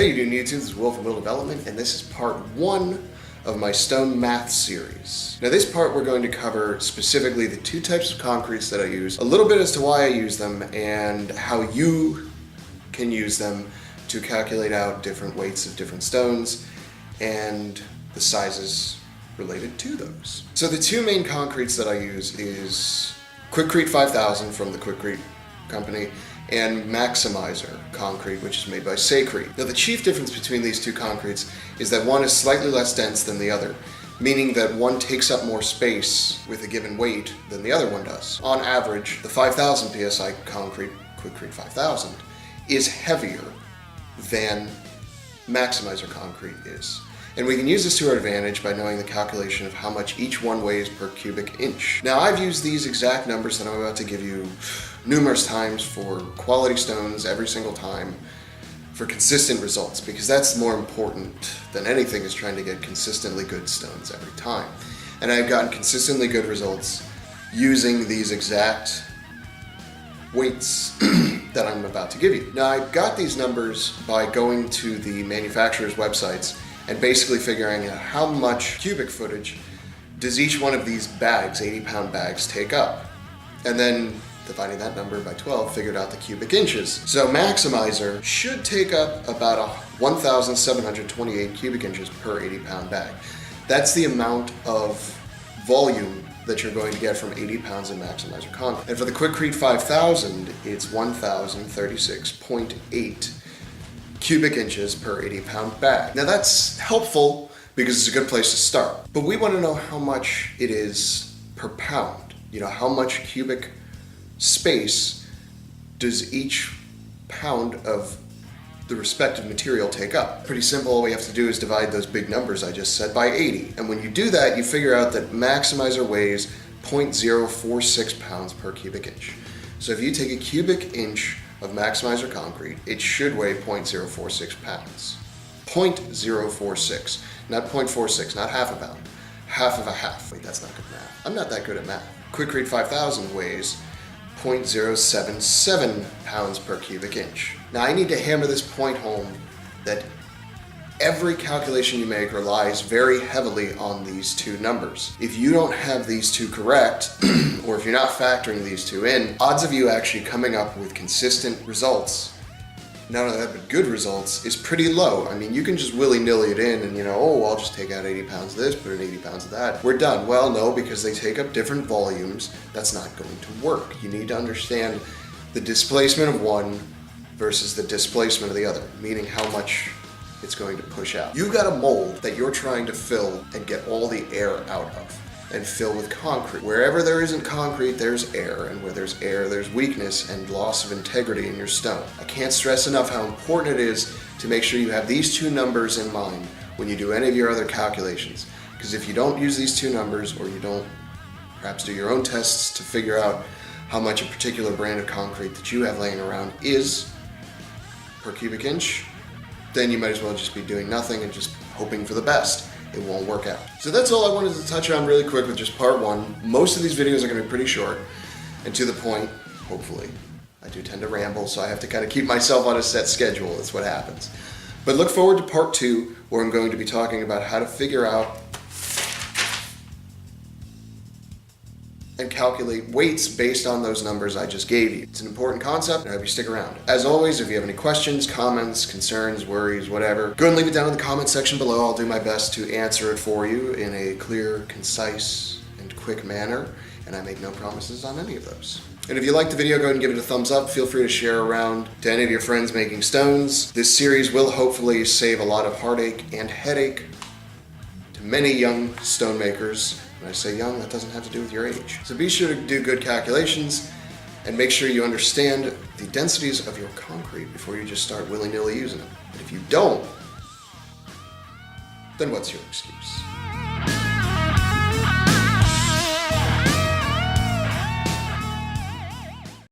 Hey you YouTube, this is Will from Will Development, and this is part 1 of my stone math series. Now this part we're going to cover specifically the 2 types of concretes that I use, a little bit as to why I use them, and how you can use them to calculate out different weights of different stones and the sizes related to those. So the 2 main concretes that I use is Quikrete 5000 from the Quikrete company and Maximizer concrete, which is made by Crete. Now the chief difference between these 2 concretes is that one is slightly less dense than the other, meaning that one takes up more space with a given weight than the other one does. On average, the 5000 psi concrete, Quikrete 5000, is heavier than Maximizer concrete is. And we can use this to our advantage by knowing the calculation of how much each one weighs per cubic inch. Now I've used these exact numbers that I'm about to give you numerous times for quality stones every single time for consistent results, because that's more important than anything, is trying to get consistently good stones every time. And I've gotten consistently good results using these exact weights that I'm about to give you. Now I got these numbers by going to the manufacturer's websites and basically figuring out how much cubic footage does each one of these bags, 80-pound bags, take up. And then dividing that number by 12, figured out the cubic inches. So Maximizer should take up about 1,728 cubic inches per 80-pound bag. That's the amount of volume that you're going to get from 80 pounds of Maximizer concrete. And for the Quikrete 5000, it's 1,036.8 cubic inches per 80-pound bag. Now that's helpful because it's a good place to start. But we want to know how much it is per pound. You know, how much cubic space does each pound of the respective material take up? Pretty simple. All we have to do is divide those big numbers I just said by 80. And when you do that, you figure out that Maximizer weighs 0.046 pounds per cubic inch. So if you take a cubic inch of Maximizer concrete, it should weigh 0.046 pounds. 0.046, not 0.46, not half a pound. Half of a half. Wait, that's not good math. I'm not that good at math. Quikrete 5000 weighs 0.077 pounds per cubic inch. Now I need to hammer this point home that every calculation you make relies very heavily on these 2 numbers. If you don't have these 2 correct, or if you're not factoring these 2 in, odds of you actually coming up with consistent results, not only that, but good results, is pretty low. I mean, you can just willy-nilly it in and, oh, I'll just take out 80 pounds of this, put in 80 pounds of that. We're done. Well, no, because they take up different volumes. That's not going to work. You need to understand the displacement of one versus the displacement of the other, meaning how much it's going to push out. You've got a mold that you're trying to fill and get all the air out of, and fill with concrete. Wherever there isn't concrete, there's air, and where there's air, there's weakness and loss of integrity in your stone. I can't stress enough how important it is to make sure you have these 2 numbers in mind when you do any of your other calculations. Because if you don't use these 2 numbers, or you don't perhaps do your own tests to figure out how much a particular brand of concrete that you have laying around is per cubic inch, then you might as well just be doing nothing and just hoping for the best. It won't work out. So that's all I wanted to touch on really quick with just part 1. Most of these videos are going to be pretty short and to the point, hopefully. I do tend to ramble, so I have to kind of keep myself on a set schedule. That's what happens. But look forward to part 2, where I'm going to be talking about how to figure out and calculate weights based on those numbers I just gave you. It's an important concept, and I hope you stick around. As always, if you have any questions, comments, concerns, worries, whatever, go and leave it down in the comment section below. I'll do my best to answer it for you in a clear, concise, and quick manner, and I make no promises on any of those. And if you liked the video, go ahead and give it a thumbs up. Feel free to share around to any of your friends making stones. This series will hopefully save a lot of heartache and headache to many young stonemakers. When I say young, that doesn't have to do with your age. So be sure to do good calculations and make sure you understand the densities of your concrete before you just start willy-nilly using them. And if you don't, then what's your excuse?